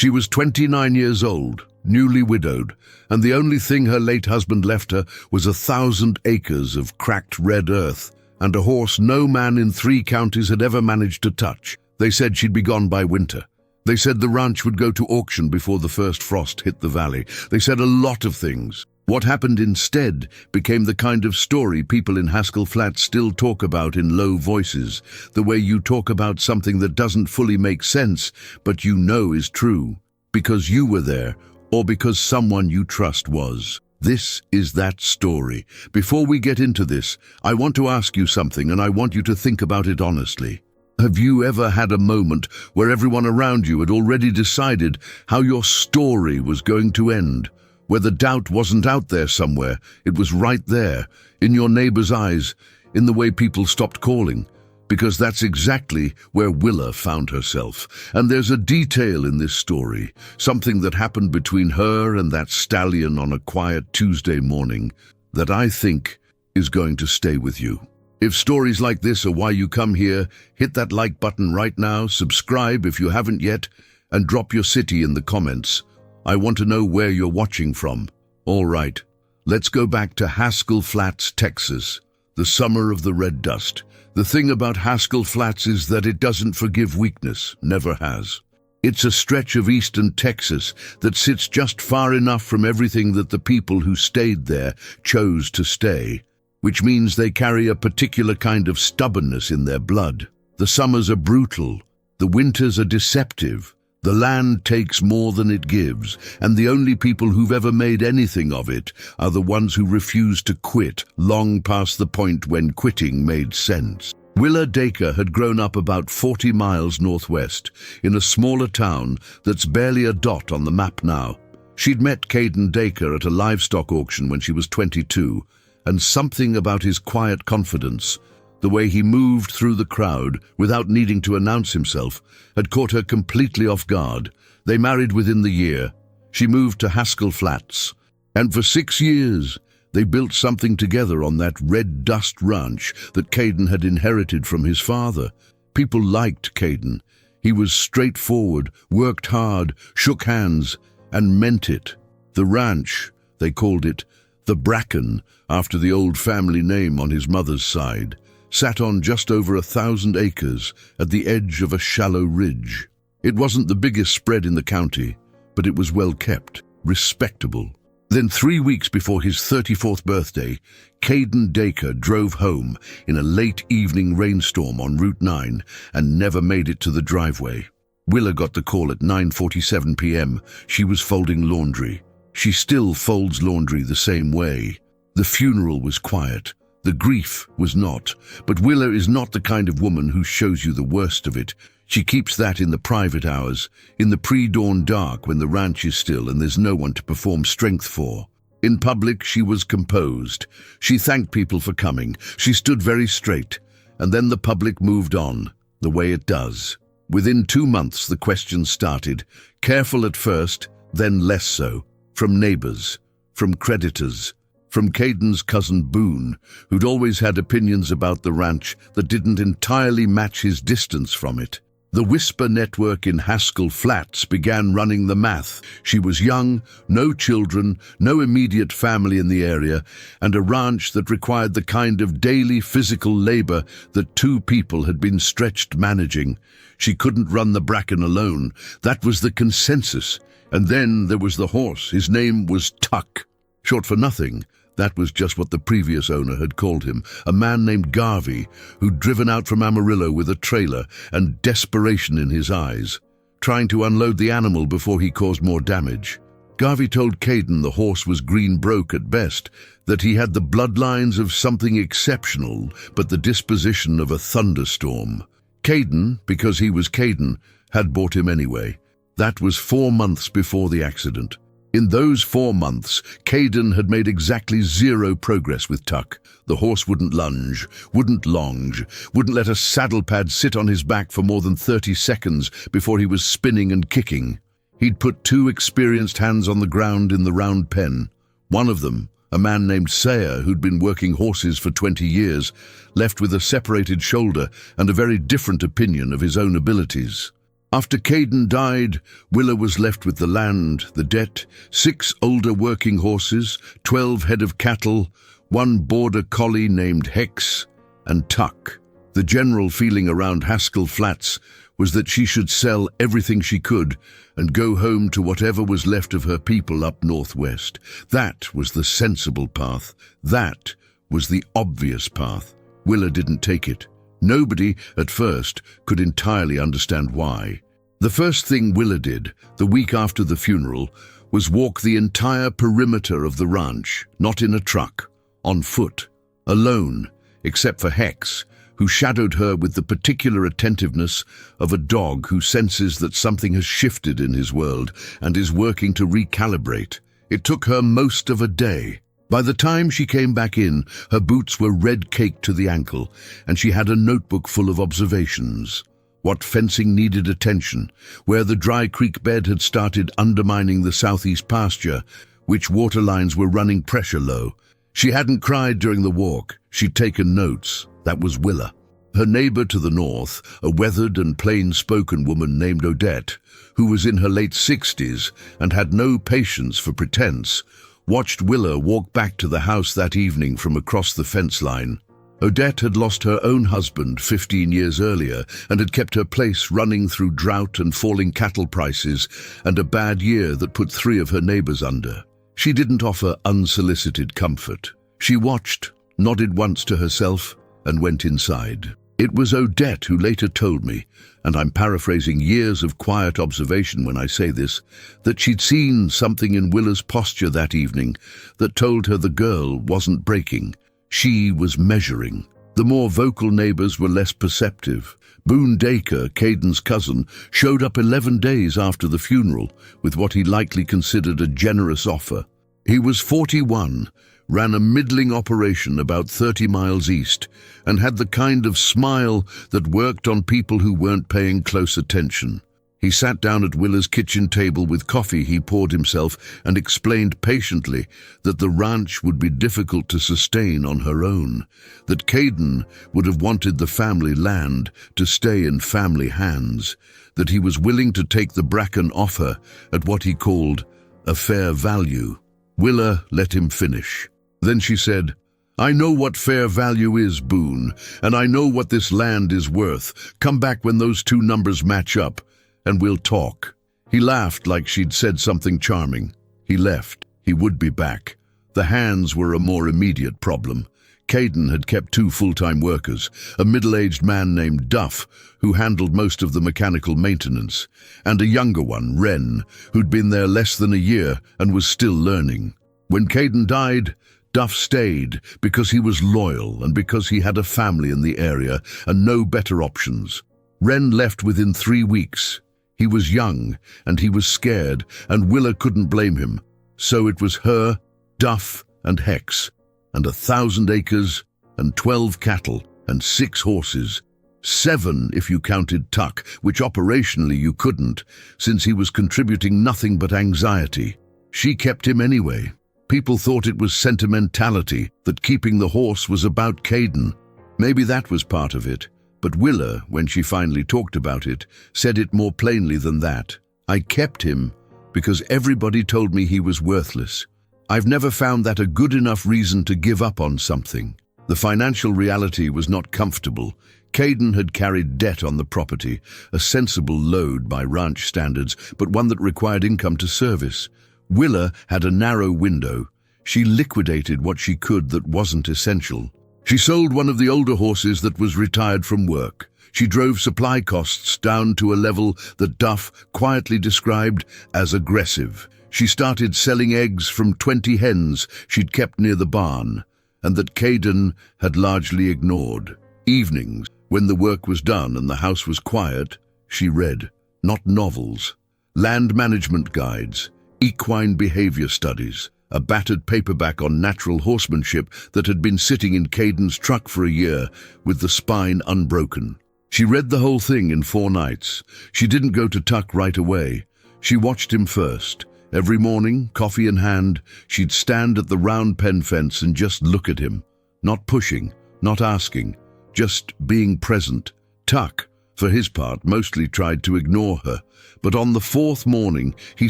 She was 29 years old, newly widowed, and the only thing her late husband left her was 1,000 acres of cracked red earth and a horse no man in 3 counties had ever managed to touch. They said she'd be gone by winter. They said the ranch would go to auction before the first frost hit the valley. They said a lot of things. What happened instead became the kind of story people in Haskell Flats still talk about in low voices, the way you talk about something that doesn't fully make sense, but you know is true, because you were there, or because someone you trust was. This is that story. Before we get into this, I want to ask you something, and I want you to think about it honestly. Have you ever had a moment where everyone around you had already decided how your story was going to end? Where the doubt wasn't out there somewhere, it was right there, in your neighbor's eyes, in the way people stopped calling. Because that's exactly where Willa found herself. And there's a detail in this story, something that happened between her and that stallion on a quiet Tuesday morning, that I think is going to stay with you. If stories like this are why you come here, hit that like button right now, subscribe if you haven't yet, and drop your city in the comments. I want to know where you're watching from. All right, let's go back to Haskell Flats, Texas, the summer of the red dust. The thing about Haskell Flats is that it doesn't forgive weakness, never has. It's a stretch of eastern Texas that sits just far enough from everything that the people who stayed there chose to stay, which means they carry a particular kind of stubbornness in their blood. The summers are brutal, the winters are deceptive. The land takes more than it gives, and the only people who've ever made anything of it are the ones who refuse to quit, long past the point when quitting made sense. Willa Dacre had grown up about 40 miles northwest, in a smaller town that's barely a dot on the map now. She'd met Caden Dacre at a livestock auction when she was 22, and something about his quiet confidence, the way he moved through the crowd without needing to announce himself, had caught her completely off guard. They married within the year. She moved to Haskell Flats, and for 6 years they built something together on that red dust ranch that Caden had inherited from his father. People liked Caden. He was straightforward, worked hard, shook hands, and meant it. The ranch, they called it the Bracken, after the old family name on his mother's side, sat on just over 1,000 acres at the edge of a shallow ridge. It wasn't the biggest spread in the county, but it was well kept, respectable. Then 3 weeks before his 34th birthday, Caden Dacre drove home in a late evening rainstorm on Route 9 and never made it to the driveway. Willa got the call at 9:47 p.m. She was folding laundry. She still folds laundry the same way. The funeral was quiet. The grief was not, but Willa is not the kind of woman who shows you the worst of it. She keeps that in the private hours, in the pre-dawn dark when the ranch is still and there's no one to perform strength for. In public, she was composed. She thanked people for coming. She stood very straight. And then the public moved on, the way it does. Within 2 months, the questions started. Careful at first, then less so. From neighbors, from creditors, from Caden's cousin Boone, who'd always had opinions about the ranch that didn't entirely match his distance from it. The Whisper network in Haskell Flats began running the math. She was young, no children, no immediate family in the area, and a ranch that required the kind of daily physical labor that 2 people had been stretched managing. She couldn't run the Bracken alone. That was the consensus. And then there was the horse. His name was Tuck. Short for nothing. That was just what the previous owner had called him, a man named Garvey, who'd driven out from Amarillo with a trailer and desperation in his eyes, trying to unload the animal before he caused more damage. Garvey told Caden the horse was green broke at best, that he had the bloodlines of something exceptional, but the disposition of a thunderstorm. Caden, because he was Caden, had bought him anyway. That was 4 months before the accident. In those 4 months, Caden had made exactly 0 progress with Tuck. The horse wouldn't lunge, wouldn't longe, wouldn't let a saddle pad sit on his back for more than 30 seconds before he was spinning and kicking. He'd put 2 experienced hands on the ground in the round pen. One of them, a man named Sayer, who'd been working horses for 20 years, left with a separated shoulder and a very different opinion of his own abilities. After Caden died, Willa was left with the land, the debt, 6 older working horses, 12 head of cattle, 1 border collie named Hex, and Tuck. The general feeling around Haskell Flats was that she should sell everything she could and go home to whatever was left of her people up northwest. That was the sensible path. That was the obvious path. Willa didn't take it. Nobody, at first, could entirely understand why. The first thing Willa did, the week after the funeral, was walk the entire perimeter of the ranch, not in a truck, on foot, alone, except for Hex, who shadowed her with the particular attentiveness of a dog who senses that something has shifted in his world and is working to recalibrate. It took her most of a day. By the time she came back in, her boots were red caked to the ankle, and she had a notebook full of observations. What fencing needed attention, where the dry creek bed had started undermining the southeast pasture, which water lines were running pressure low. She hadn't cried during the walk. She'd taken notes. That was Willa. Her neighbor to the north, a weathered and plain-spoken woman named Odette, who was in her late 60s and had no patience for pretense, watched Willa walk back to the house that evening from across the fence line. Odette had lost her own husband 15 years earlier and had kept her place running through drought and falling cattle prices and a bad year that put 3 of her neighbors under. She didn't offer unsolicited comfort. She watched, nodded once to herself, and went inside. It was Odette who later told me, and I'm paraphrasing years of quiet observation when I say this, that she'd seen something in Willa's posture that evening that told her the girl wasn't breaking. She was measuring. The more vocal neighbors were less perceptive. Boone Dacre, Caden's cousin, showed up 11 days after the funeral with what he likely considered a generous offer. He was 41, ran a middling operation about 30 miles east, and had the kind of smile that worked on people who weren't paying close attention. He sat down at Willa's kitchen table with coffee he poured himself and explained patiently that the ranch would be difficult to sustain on her own, that Caden would have wanted the family land to stay in family hands, that he was willing to take the bracken off her at what he called a fair value. Willa let him finish. Then she said, "I know what fair value is, Boone, and I know what this land is worth. Come back when those 2 numbers match up, and we'll talk." He laughed like she'd said something charming. He left. He would be back. The hands were a more immediate problem. Caden had kept 2 full-time workers, a middle-aged man named Duff, who handled most of the mechanical maintenance, and a younger one, Wren, who'd been there less than a year and was still learning. When Caden died, Duff stayed because he was loyal and because he had a family in the area and no better options. Wren left within 3 weeks. He was young and he was scared, and Willa couldn't blame him. So it was her, Duff, and Hex, and 1,000 acres, and 12 cattle, and 6 horses. 7 if you counted Tuck, which operationally you couldn't, since he was contributing nothing but anxiety. She kept him anyway. People thought it was sentimentality, that keeping the horse was about Caden. Maybe that was part of it. But Willa, when she finally talked about it, said it more plainly than that. "I kept him because everybody told me he was worthless. I've never found that a good enough reason to give up on something." The financial reality was not comfortable. Caden had carried debt on the property, a sensible load by ranch standards, but one that required income to service. Willa had a narrow window. She liquidated what she could that wasn't essential. She sold one of the older horses that was retired from work. She drove supply costs down to a level that Duff quietly described as aggressive. She started selling eggs from 20 hens she'd kept near the barn, and that Caden had largely ignored. Evenings, when the work was done and the house was quiet, she read, not novels, land management guides, equine behavior studies, a battered paperback on natural horsemanship that had been sitting in Caden's truck for a year with the spine unbroken. She read the whole thing in 4 nights. She didn't go to Tuck right away. She watched him first. Every morning, coffee in hand, she'd stand at the round pen fence and just look at him. Not pushing, not asking, just being present. Tuck, For his part, mostly tried to ignore her, but on the fourth morning, he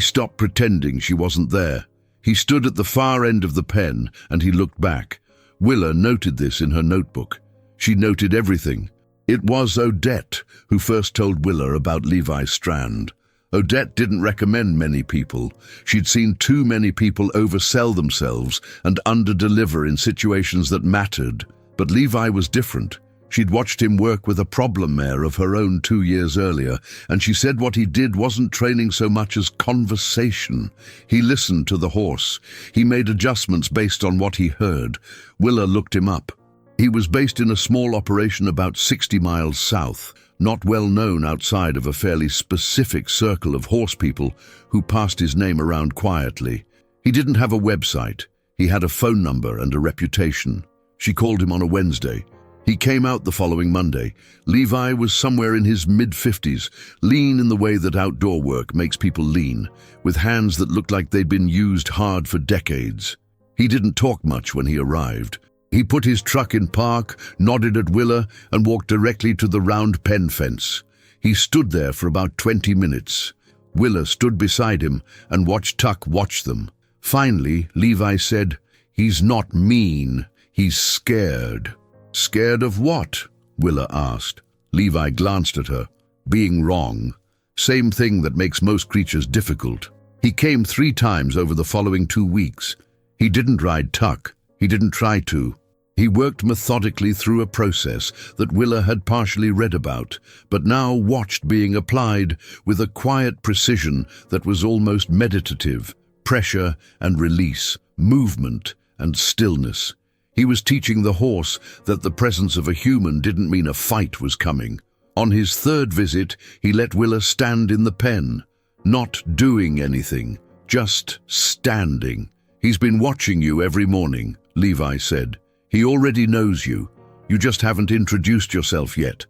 stopped pretending she wasn't there. He stood at the far end of the pen, and he looked back. Willa noted this in her notebook. She noted everything. It was Odette who first told Willa about Levi Strand. Odette didn't recommend many people. She'd seen too many people oversell themselves and underdeliver in situations that mattered. But Levi was different. She'd watched him work with a problem mare of her own 2 years earlier, and she said what he did wasn't training so much as conversation. He listened to the horse. He made adjustments based on what he heard. Willa looked him up. He was based in a small operation about 60 miles south, not well known outside of a fairly specific circle of horse people who passed his name around quietly. He didn't have a website. He had a phone number and a reputation. She called him on a Wednesday. He came out the following Monday. Levi was somewhere in his mid-50s, lean in the way that outdoor work makes people lean, with hands that looked like they'd been used hard for decades. He didn't talk much when he arrived. He put his truck in park, nodded at Willa, and walked directly to the round pen fence. He stood there for about 20 minutes. Willa stood beside him and watched Tuck watch them. Finally, Levi said, "He's not mean, he's scared." "Scared of what?" Willa asked. Levi glanced at her. Being wrong. Same thing that makes most creatures difficult. He came 3 times over the following 2 weeks. He didn't ride Tuck. He didn't try to. He worked methodically through a process that Willa had partially read about, but now watched being applied with a quiet precision that was almost meditative. Pressure and release, movement and stillness. He was teaching the horse that the presence of a human didn't mean a fight was coming. On his 3rd visit, he let Willa stand in the pen, not doing anything, just standing. "He's been watching you every morning," Levi said. "He already knows you. You just haven't introduced yourself yet."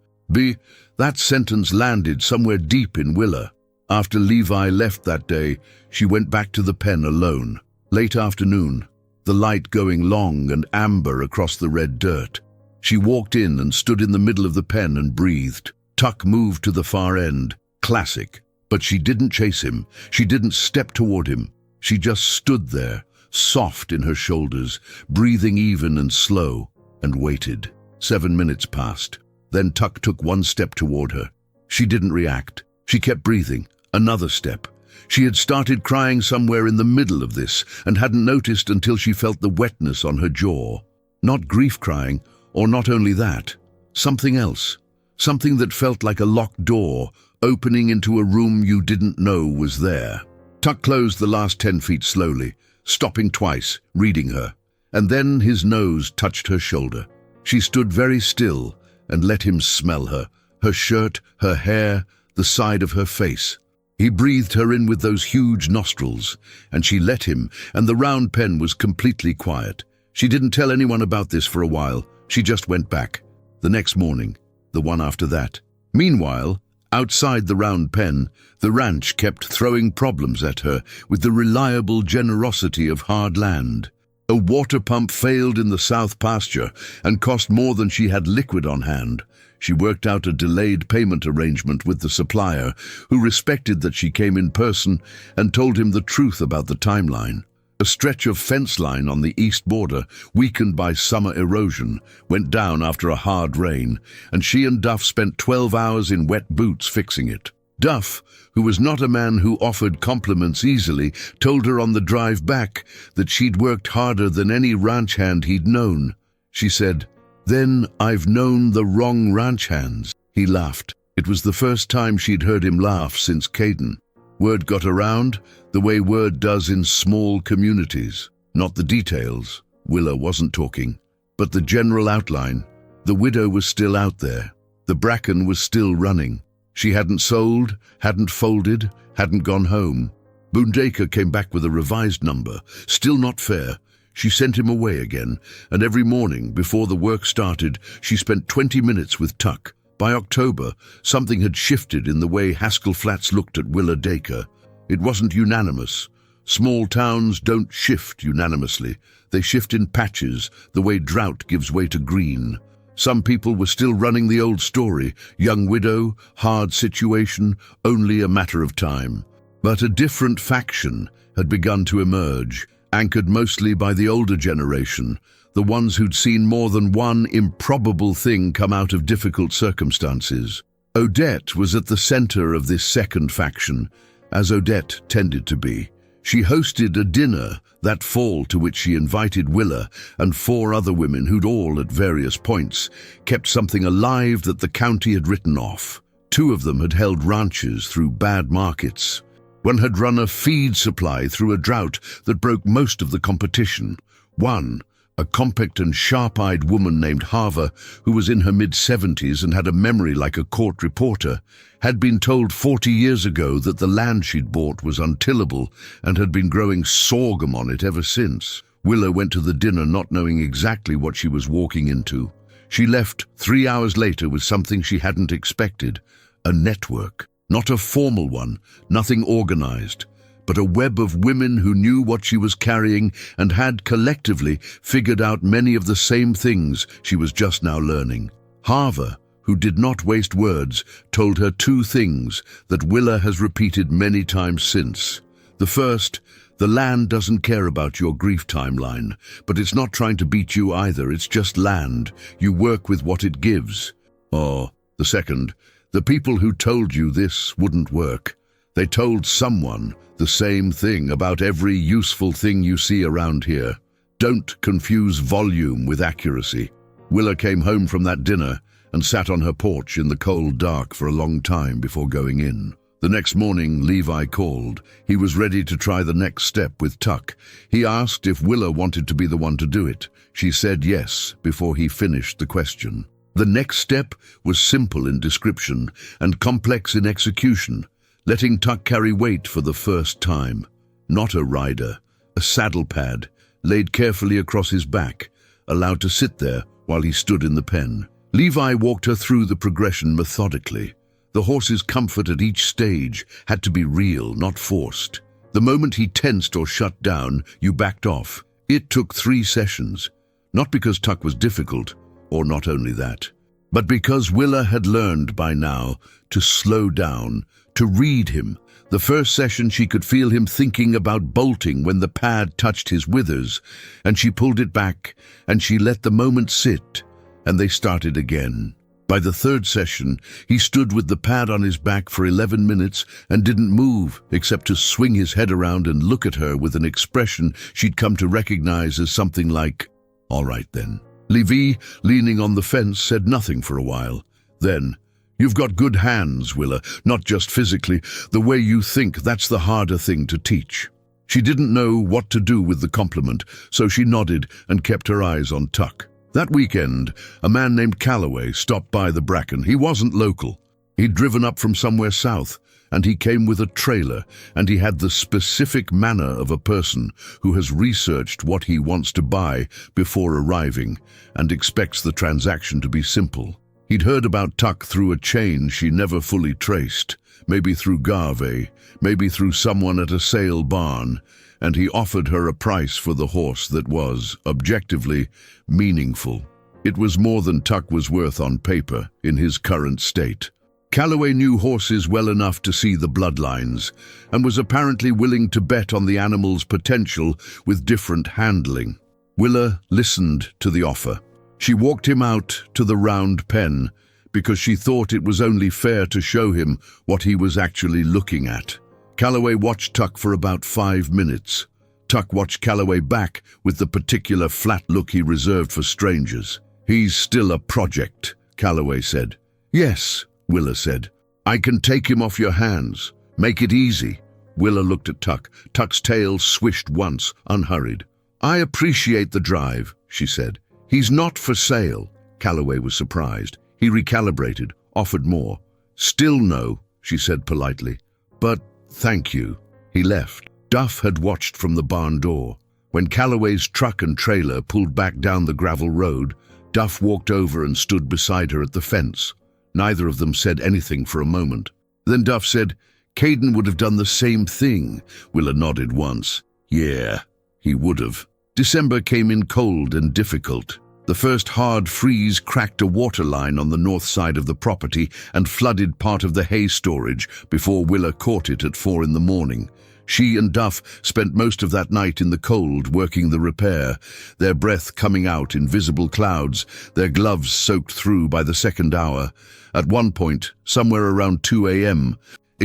That sentence landed somewhere deep in Willa. After Levi left that day, she went back to the pen alone. Late afternoon, the light going long and amber across the red dirt. She walked in and stood in the middle of the pen and breathed. Tuck moved to the far end. Classic. But she didn't chase him. She didn't step toward him. She just stood there, soft in her shoulders, breathing even and slow, and waited. 7 minutes passed. Then Tuck took 1 step toward her. She didn't react. She kept breathing. Another step. She had started crying somewhere in the middle of this and hadn't noticed until she felt the wetness on her jaw. Not grief crying, or not only that. Something else. Something that felt like a locked door, opening into a room you didn't know was there. Tuck closed the last 10 feet slowly, stopping twice, reading her. And then his nose touched her shoulder. She stood very still and let him smell her shirt, her hair, the side of her face. He breathed her in with those huge nostrils, and she let him, and the round pen was completely quiet. She didn't tell anyone about this for a while. She just went back. The next morning, the one after that. Meanwhile, outside the round pen, the ranch kept throwing problems at her with the reliable generosity of hard land. A water pump failed in the south pasture and cost more than she had liquid on hand. She worked out a delayed payment arrangement with the supplier, who respected that she came in person and told him the truth about the timeline. A stretch of fence line on the east border, weakened by summer erosion, went down after a hard rain, and she and Duff spent 12 hours in wet boots fixing it. Duff, who was not a man who offered compliments easily, told her on the drive back that she'd worked harder than any ranch hand he'd known. She said, "Then I've known the wrong ranch hands." He laughed. It was the first time she'd heard him laugh since Caden. Word got around, the way word does in small communities. Not the details. Willa wasn't talking. But the general outline. The widow was still out there. The bracken was still running. She hadn't sold, hadn't folded, hadn't gone home. Boondacre came back with a revised number. Still not fair. She sent him away again, and every morning, before the work started, she spent 20 minutes with Tuck. By October, something had shifted in the way Haskell Flats looked at Willa Dacre. It wasn't unanimous. Small towns don't shift unanimously. They shift in patches, the way drought gives way to green. Some people were still running the old story, young widow, hard situation, only a matter of time. But a different faction had begun to emerge, anchored mostly by the older generation, the ones who'd seen more than one improbable thing come out of difficult circumstances. Odette was at the center of this second faction, as Odette tended to be. She hosted a dinner that fall to which she invited Willa and 4 other women who'd all, at various points, kept something alive that the county had written off. 2 of them had held ranches through bad markets. One had run a feed supply through a drought that broke most of the competition. One, a compact and sharp-eyed woman named Harva, who was in her mid-70s and had a memory like a court reporter, had been told 40 years ago that the land she'd bought was untillable and had been growing sorghum on it ever since. Willa went to the dinner not knowing exactly what she was walking into. She left 3 hours later with something she hadn't expected, a network. Not a formal one, nothing organized, but a web of women who knew what she was carrying and had collectively figured out many of the same things she was just now learning. Harva, who did not waste words, told her 2 things that Willa has repeated many times since. The first, the land doesn't care about your grief timeline, but it's not trying to beat you either, it's just land. You work with what it gives. Or, the second, the people who told you this wouldn't work. They told someone the same thing about every useful thing you see around here. Don't confuse volume with accuracy. Willa came home from that dinner and sat on her porch in the cold dark for a long time before going in. The next morning, Levi called. He was ready to try the next step with Tuck. He asked if Willa wanted to be the one to do it. She said yes before he finished the question. The next step was simple in description and complex in execution, letting Tuck carry weight for the first time. Not a rider, a saddle pad, laid carefully across his back, allowed to sit there while he stood in the pen. Levi walked her through the progression methodically. The horse's comfort at each stage had to be real, not forced. The moment he tensed or shut down, you backed off. It took 3 sessions, not because Tuck was difficult, or not only that, but because Willa had learned by now to slow down, to read him. The first session she could feel him thinking about bolting when the pad touched his withers, and she pulled it back, and she let the moment sit, and they started again. By the 3rd session, he stood with the pad on his back for 11 minutes and didn't move except to swing his head around and look at her with an expression she'd come to recognize as something like, "All right then." Levi, leaning on the fence, said nothing for a while. Then, "You've got good hands, Willa, not just physically. The way you think, that's the harder thing to teach." She didn't know what to do with the compliment, so she nodded and kept her eyes on Tuck. That weekend, a man named Calloway stopped by the Bracken. He wasn't local. He'd driven up from somewhere south, and he came with a trailer, and he had the specific manner of a person who has researched what he wants to buy before arriving and expects the transaction to be simple. He'd heard about Tuck through a chain she never fully traced, maybe through Garvey, maybe through someone at a sale barn, and he offered her a price for the horse that was, objectively, meaningful. It was more than Tuck was worth on paper, in his current state. Calloway knew horses well enough to see the bloodlines, and was apparently willing to bet on the animal's potential with different handling. Willa listened to the offer. She walked him out to the round pen, because she thought it was only fair to show him what he was actually looking at. Calloway watched Tuck for about 5 minutes. Tuck watched Calloway back with the particular flat look he reserved for strangers. "He's still a project," Calloway said. "Yes," Willa said. "I can take him off your hands. Make it easy." Willa looked at Tuck. Tuck's tail swished once, unhurried. "I appreciate the drive," she said. "He's not for sale." Calloway was surprised. He recalibrated, offered more. "Still no," she said politely. "But thank you." He left. Duff had watched from the barn door. When Calloway's truck and trailer pulled back down the gravel road, Duff walked over and stood beside her at the fence. Neither of them said anything for a moment. Then Duff said, "Caden would have done the same thing." Willa nodded once. "Yeah, he would have." December came in cold and difficult. The first hard freeze cracked a water line on the north side of the property and flooded part of the hay storage before Willa caught it at 4 in the morning. She and Duff spent most of that night in the cold working the repair, their breath coming out in visible clouds, their gloves soaked through by the second hour. At one point, somewhere around 2 a.m.,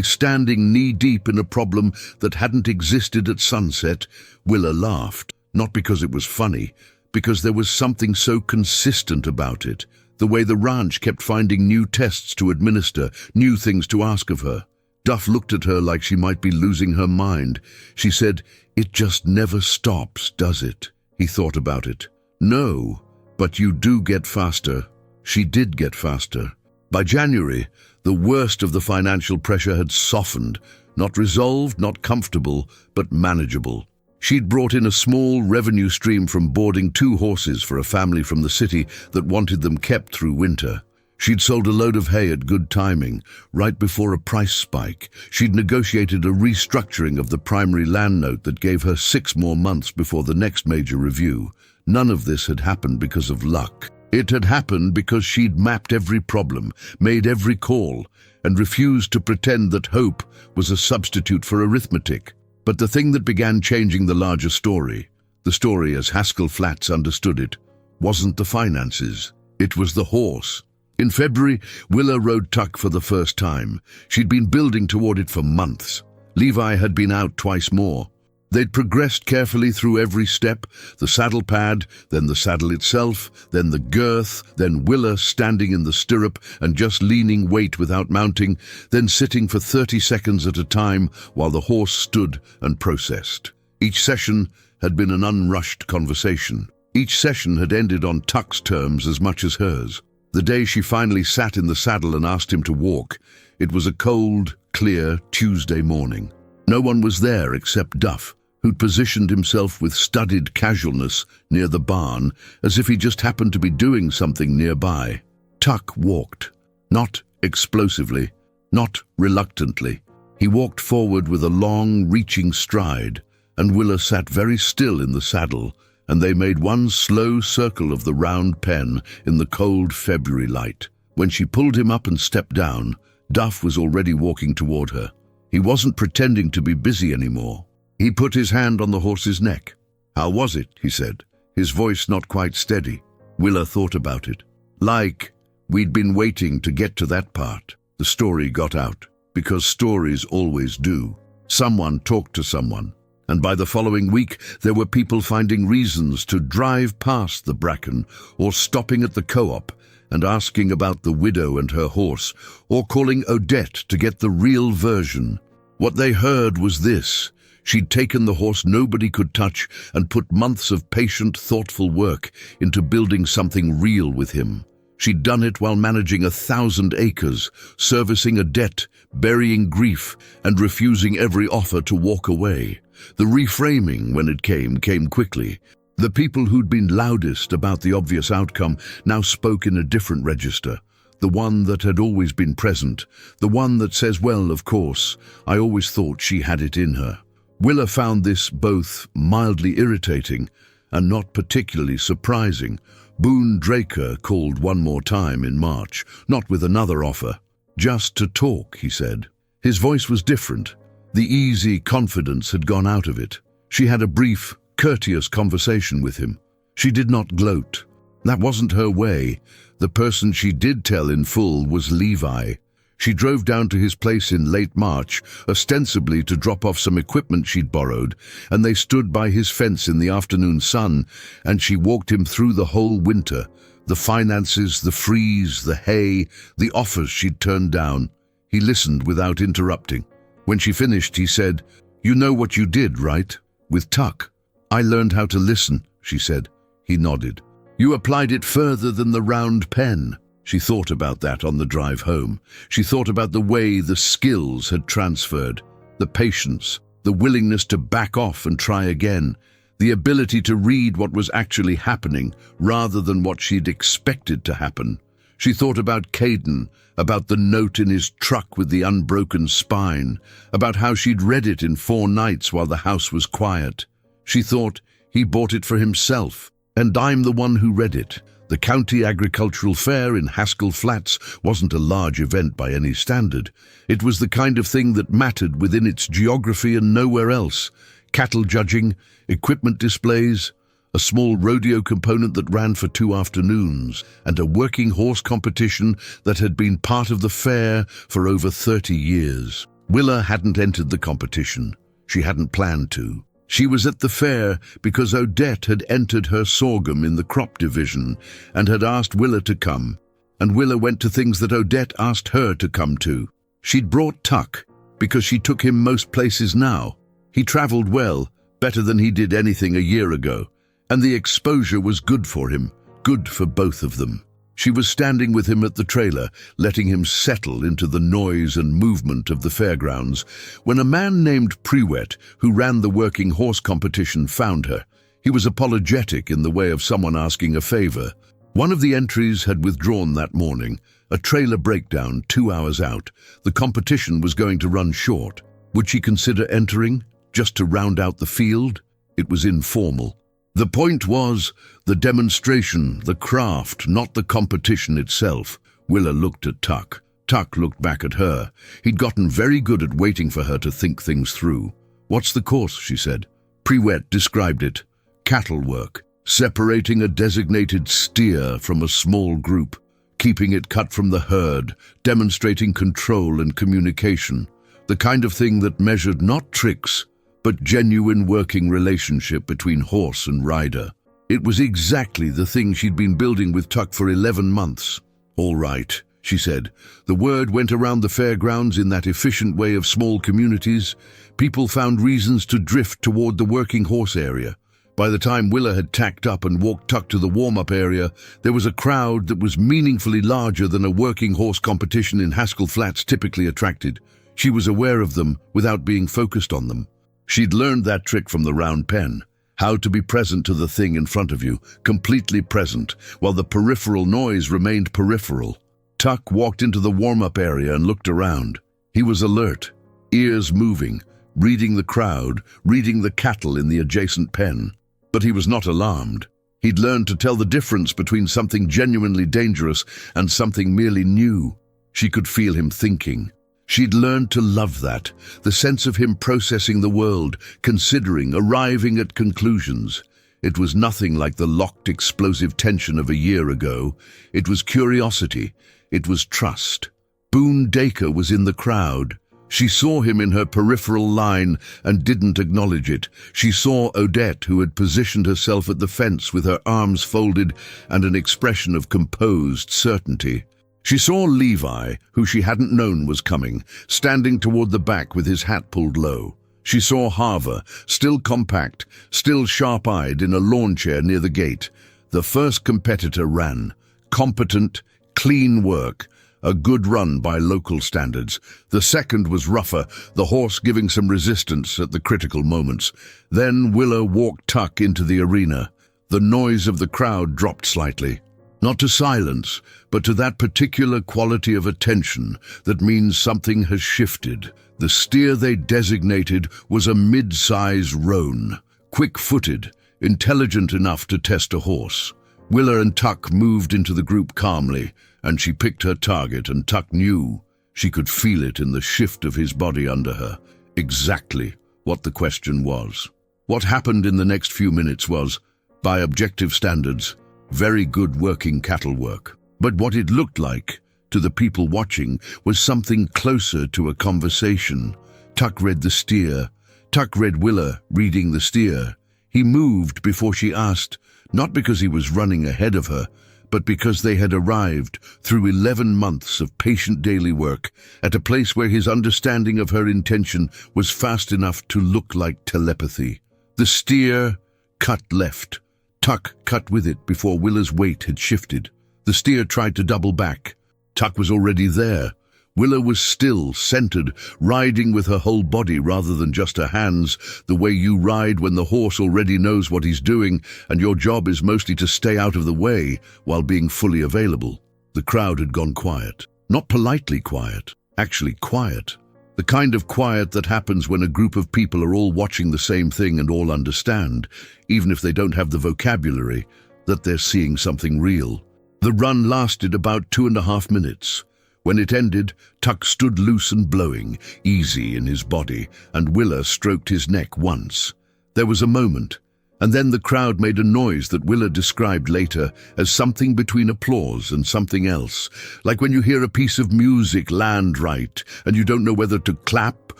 standing knee-deep in a problem that hadn't existed at sunset, Willa laughed, not because it was funny, because there was something so consistent about it, the way the ranch kept finding new tests to administer, new things to ask of her. Duff looked at her like she might be losing her mind. She said, "It just never stops, does it?" He thought about it. "No, but you do get faster." She did get faster. By January, the worst of the financial pressure had softened, not resolved, not comfortable, but manageable. She'd brought in a small revenue stream from boarding 2 horses for a family from the city that wanted them kept through winter. She'd sold a load of hay at good timing, right before a price spike. She'd negotiated a restructuring of the primary land note that gave her 6 more months before the next major review. None of this had happened because of luck. It had happened because she'd mapped every problem, made every call, and refused to pretend that hope was a substitute for arithmetic. But the thing that began changing the larger story, the story as Haskell Flats understood it, wasn't the finances. It was the horse. In February, Willa rode Tuck for the first time. She'd been building toward it for months. Levi had been out twice more. They'd progressed carefully through every step, the saddle pad, then the saddle itself, then the girth, then Willa standing in the stirrup and just leaning weight without mounting, then sitting for 30 seconds at a time while the horse stood and processed. Each session had been an unrushed conversation. Each session had ended on Tuck's terms as much as hers. The day she finally sat in the saddle and asked him to walk, it was a cold, clear Tuesday morning. No one was there except Duff, who'd positioned himself with studied casualness near the barn, as if he just happened to be doing something nearby. Tuck walked, not explosively, not reluctantly. He walked forward with a long, reaching stride, and Willa sat very still in the saddle, and they made one slow circle of the round pen in the cold February light. When she pulled him up and stepped down, Duff was already walking toward her. He wasn't pretending to be busy anymore. He put his hand on the horse's neck. "How was it?" he said, his voice not quite steady. Willa thought about it. Like, we'd been waiting to get to that part. The story got out, because stories always do. Someone talked to someone, and by the following week there were people finding reasons to drive past the bracken, or stopping at the co-op and asking about the widow and her horse, or calling Odette to get the real version. What they heard was this: she'd taken the horse nobody could touch and put months of patient, thoughtful work into building something real with him. She'd done it while managing 1,000 acres, servicing a debt, burying grief, and refusing every offer to walk away. The reframing, when it came quickly. The people who'd been loudest about the obvious outcome now spoke in a different register. The one that had always been present. The one that says, "Well, of course, I always thought she had it in her." Willa found this both mildly irritating and not particularly surprising. Boone Draker called one more time in March, not with another offer. "Just to talk," he said. His voice was different. The easy confidence had gone out of it. She had a brief, courteous conversation with him. She did not gloat. That wasn't her way. The person she did tell in full was Levi. She drove down to his place in late March, ostensibly to drop off some equipment she'd borrowed, and they stood by his fence in the afternoon sun, and she walked him through the whole winter, the finances, the freeze, the hay, the offers she'd turned down. He listened without interrupting. When she finished, he said, "You know what you did, right? With Tuck." "I learned how to listen," she said. He nodded. "You applied it further than the round pen." She thought about that on the drive home. She thought about the way the skills had transferred, the patience, the willingness to back off and try again, the ability to read what was actually happening rather than what she'd expected to happen. She thought about Caden, about the note in his truck with the unbroken spine, about how she'd read it in 4 nights while the house was quiet. She thought he bought it for himself, And I'm the one who read it. The County Agricultural Fair in Haskell Flats wasn't a large event by any standard. It was the kind of thing that mattered within its geography and nowhere else. Cattle judging, equipment displays, a small rodeo component that ran for 2 afternoons, and a working horse competition that had been part of the fair for over 30 years. Willa hadn't entered the competition. She hadn't planned to. She was at the fair because Odette had entered her sorghum in the crop division and had asked Willa to come, and Willa went to things that Odette asked her to come to. She'd brought Tuck because she took him most places now. He traveled well, better than he did anything a year ago, and the exposure was good for him, good for both of them. She was standing with him at the trailer, letting him settle into the noise and movement of the fairgrounds, when a man named Priwet, who ran the working horse competition, found her. He was apologetic in the way of someone asking a favor. One of the entries had withdrawn that morning, a trailer breakdown 2 hours out. The competition was going to run short. Would she consider entering, just to round out the field? It was informal. The point was the demonstration, the craft, not the competition itself. Willa looked at Tuck. Tuck looked back at her. He'd gotten very good at waiting for her to think things through. "What's the course?" she said. Priwet described it. Cattle work, separating a designated steer from a small group, keeping it cut from the herd, demonstrating control and communication. The kind of thing that measured not tricks, but genuine working relationship between horse and rider. It was exactly the thing she'd been building with Tuck for 11 months. "All right," she said. The word went around the fairgrounds in that efficient way of small communities. People found reasons to drift toward the working horse area. By the time Willa had tacked up and walked Tuck to the warm-up area, there was a crowd that was meaningfully larger than a working horse competition in Haskell Flats typically attracted. She was aware of them without being focused on them. She'd learned that trick from the round pen, how to be present to the thing in front of you, completely present, while the peripheral noise remained peripheral. Tuck walked into the warm-up area and looked around. He was alert, ears moving, reading the crowd, reading the cattle in the adjacent pen. But he was not alarmed. He'd learned to tell the difference between something genuinely dangerous and something merely new. She could feel him thinking. She'd learned to love that, the sense of him processing the world, considering, arriving at conclusions. It was nothing like the locked, explosive tension of a year ago. It was curiosity. It was trust. Boone Dacre was in the crowd. She saw him in her peripheral line and didn't acknowledge it. She saw Odette, who had positioned herself at the fence with her arms folded and an expression of composed certainty. She saw Levi, who she hadn't known was coming, standing toward the back with his hat pulled low. She saw Harver, still compact, still sharp-eyed in a lawn chair near the gate. The first competitor ran. Competent, clean work, a good run by local standards. The second was rougher, the horse giving some resistance at the critical moments. Then Willa walked Tuck into the arena. The noise of the crowd dropped slightly. Not to silence, but to that particular quality of attention that means something has shifted. The steer they designated was a mid-size roan, quick-footed, intelligent enough to test a horse. Willa and Tuck moved into the group calmly, and she picked her target, and Tuck knew. She could feel it in the shift of his body under her. Exactly what the question was. What happened in the next few minutes was, by objective standards, very good working cattle work. But what it looked like, to the people watching, was something closer to a conversation. Tuck read the steer. Tuck read Willa reading the steer. He moved before she asked, not because he was running ahead of her, but because they had arrived, through 11 months of patient daily work, at a place where his understanding of her intention was fast enough to look like telepathy. The steer cut left. Tuck cut with it before Willa's weight had shifted. The steer tried to double back. Tuck was already there. Willa was still, centered, riding with her whole body rather than just her hands, the way you ride when the horse already knows what he's doing and your job is mostly to stay out of the way while being fully available. The crowd had gone quiet. Not politely quiet, actually quiet. The kind of quiet that happens when a group of people are all watching the same thing and all understand, even if they don't have the vocabulary, that they're seeing something real. The run lasted about 2.5 minutes. When it ended, Tuck stood loose and blowing, easy in his body, and Willa stroked his neck once. There was a moment, and then the crowd made a noise that Willa described later as something between applause and something else, like when you hear a piece of music land right and you don't know whether to clap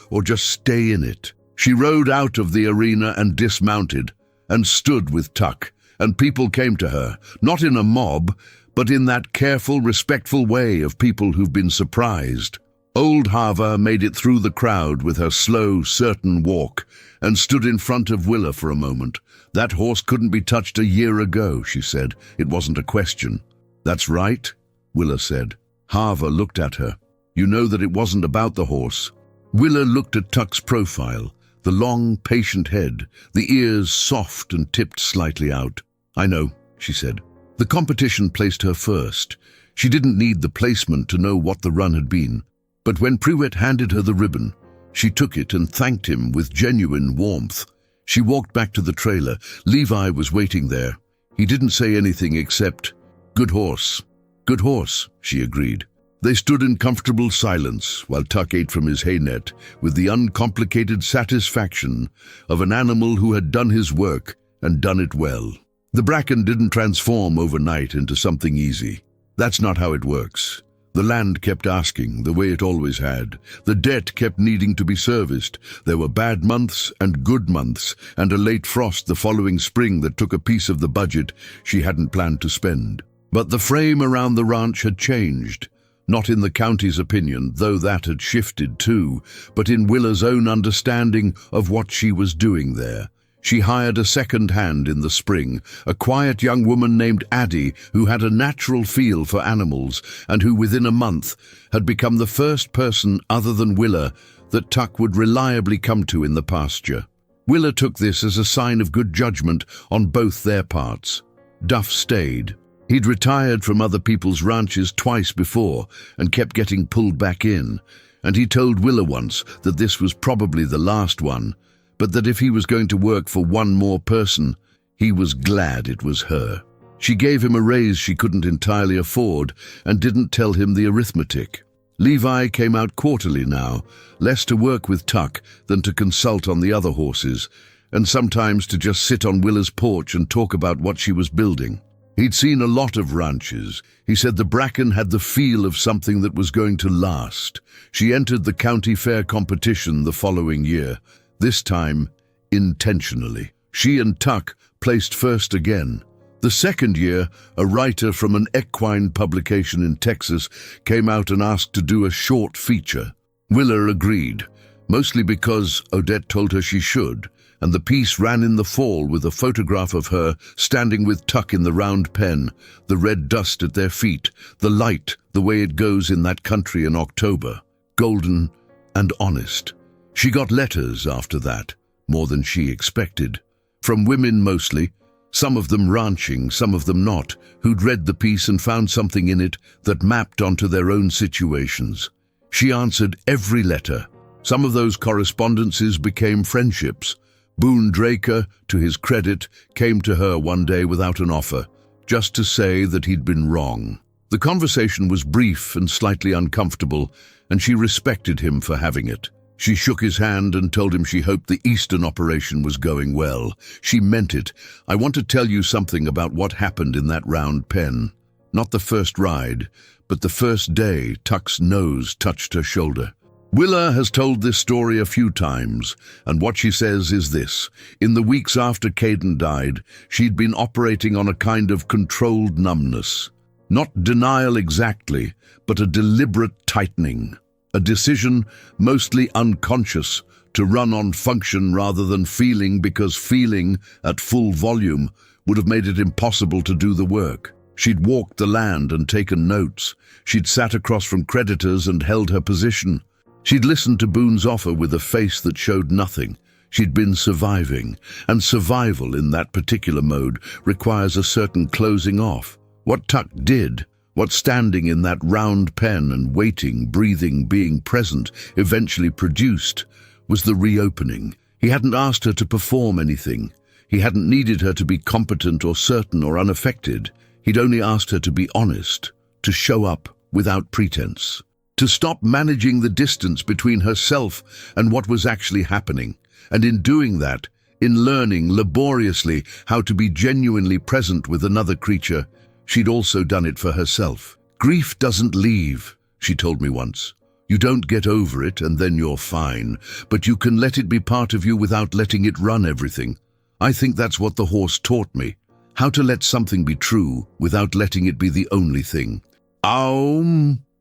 or just stay in it. She rode out of the arena and dismounted, and stood with Tuck, and people came to her, not in a mob, but in that careful, respectful way of people who've been surprised. Old Hava made it through the crowd with her slow, certain walk, and stood in front of Willa for a moment. "That horse couldn't be touched a year ago," she said. "It wasn't a question." "That's right," Willa said. Hava looked at her. "You know that it wasn't about the horse." Willa looked at Tuck's profile, the long, patient head, the ears soft and tipped slightly out. "I know," she said. The competition placed her first. She didn't need the placement to know what the run had been. But when Priwet handed her the ribbon, she took it and thanked him with genuine warmth. She walked back to the trailer. Levi was waiting there. He didn't say anything except, "Good horse." "Good horse," she agreed. They stood in comfortable silence while Tuck ate from his hay net with the uncomplicated satisfaction of an animal who had done his work and done it well. The bracken didn't transform overnight into something easy. That's not how it works. The land kept asking, the way it always had. The debt kept needing to be serviced. There were bad months and good months, and a late frost the following spring that took a piece of the budget she hadn't planned to spend. But the frame around the ranch had changed. Not in the county's opinion, though that had shifted too, but in Willa's own understanding of what she was doing there. She hired a second hand in the spring, a quiet young woman named Addie who had a natural feel for animals and who within a month had become the first person other than Willa that Tuck would reliably come to in the pasture. Willa took this as a sign of good judgment on both their parts. Duff stayed. He'd retired from other people's ranches twice before and kept getting pulled back in, and he told Willa once that this was probably the last one, but that if he was going to work for one more person, he was glad it was her. She gave him a raise she couldn't entirely afford and didn't tell him the arithmetic. Levi came out quarterly now, less to work with Tuck than to consult on the other horses, and sometimes to just sit on Willa's porch and talk about what she was building. He'd seen a lot of ranches. He said the bracken had the feel of something that was going to last. She entered the county fair competition the following year, this time intentionally. She and Tuck placed first again. The second year, a writer from an equine publication in Texas came out and asked to do a short feature. Willa agreed, mostly because Odette told her she should, and the piece ran in the fall with a photograph of her standing with Tuck in the round pen, the red dust at their feet, the light the way it goes in that country in October, golden and honest. She got letters after that, more than she expected, from women mostly, some of them ranching, some of them not, who'd read the piece and found something in it that mapped onto their own situations. She answered every letter. Some of those correspondences became friendships. Boone Draker, to his credit, came to her one day without an offer, just to say that he'd been wrong. The conversation was brief and slightly uncomfortable, and she respected him for having it. She shook his hand and told him she hoped the Eastern operation was going well. She meant it. "I want to tell you something about what happened in that round pen. Not the first ride, but the first day Tuck's nose touched her shoulder." Willa has told this story a few times, and what she says is this. In the weeks after Caden died, she'd been operating on a kind of controlled numbness. Not denial exactly, but a deliberate tightening. A decision, mostly unconscious, to run on function rather than feeling, because feeling, at full volume, would have made it impossible to do the work. She'd walked the land and taken notes. She'd sat across from creditors and held her position. She'd listened to Boone's offer with a face that showed nothing. She'd been surviving, and survival in that particular mode requires a certain closing off. What Tuck did, what standing in that round pen and waiting, breathing, being present eventually produced, was the reopening. He hadn't asked her to perform anything. He hadn't needed her to be competent or certain or unaffected. He'd only asked her to be honest, to show up without pretense, to stop managing the distance between herself and what was actually happening. And in doing that, in learning laboriously how to be genuinely present with another creature, she'd also done it for herself. Grief doesn't leave, she told me once. You don't get over it and then you're fine, but you can let it be part of you without letting it run everything. I think that's what the horse taught me, how to let something be true without letting it be the only thing.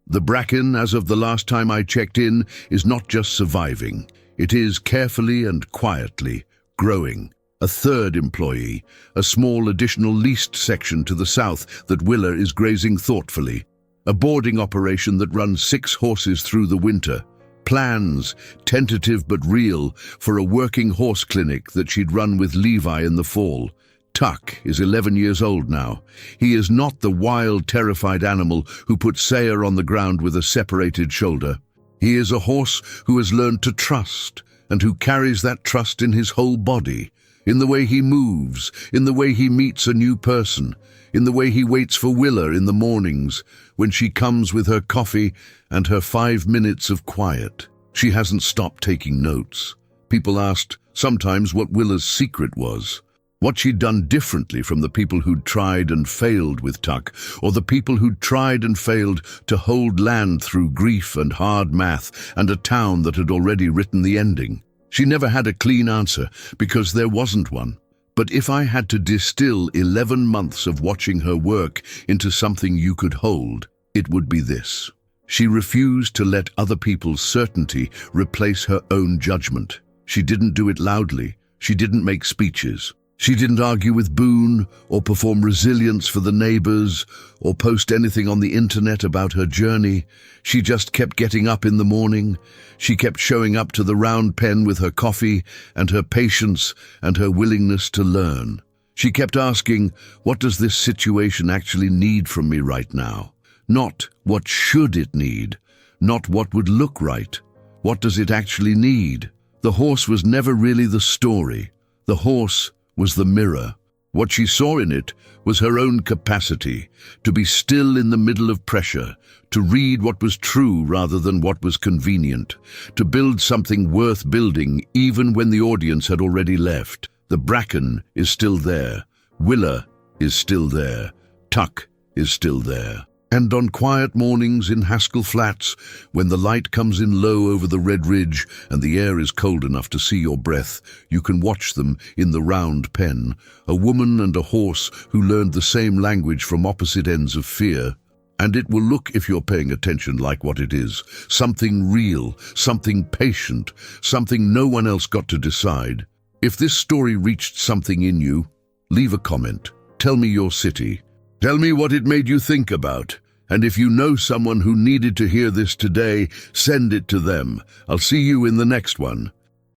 The bracken, as of the last time I checked in, is not just surviving. It is carefully and quietly growing. A third employee, a small additional leased section to the south that Willa is grazing thoughtfully. A boarding operation that runs 6 horses through the winter. Plans, tentative but real, for a working horse clinic that she'd run with Levi in the fall. Tuck is 11 years old now. He is not the wild, terrified animal who put Sayer on the ground with a separated shoulder. He is a horse who has learned to trust, and who carries that trust in his whole body, in the way he moves, in the way he meets a new person, in the way he waits for Willa in the mornings, when she comes with her coffee and her 5 minutes of quiet. She hasn't stopped taking notes. People asked sometimes what Willa's secret was, what she'd done differently from the people who'd tried and failed with Tuck, or the people who'd tried and failed to hold land through grief and hard math and a town that had already written the ending. She never had a clean answer, because there wasn't one. But if I had to distill 11 months of watching her work into something you could hold, it would be this. She refused to let other people's certainty replace her own judgment. She didn't do it loudly. She didn't make speeches. She didn't argue with Boone, or perform resilience for the neighbors, or post anything on the internet about her journey. She just kept getting up in the morning. She kept showing up to the round pen with her coffee and her patience and her willingness to learn. She kept asking, what does this situation actually need from me right now? Not what should it need, not what would look right. What does it actually need? The horse was never really the story. The horse was the mirror. What she saw in it was her own capacity to be still in the middle of pressure, to read what was true rather than what was convenient, to build something worth building even when the audience had already left. The bracken is still there. Willa is still there. Tuck is still there. And on quiet mornings in Haskell Flats, when the light comes in low over the red ridge and the air is cold enough to see your breath, you can watch them in the round pen, a woman and a horse who learned the same language from opposite ends of fear. And it will look, if you're paying attention, like what it is. Something real, something patient, something no one else got to decide. If this story reached something in you, leave a comment. Tell me your city. Tell me what it made you think about. And if you know someone who needed to hear this today, send it to them. I'll see you in the next one.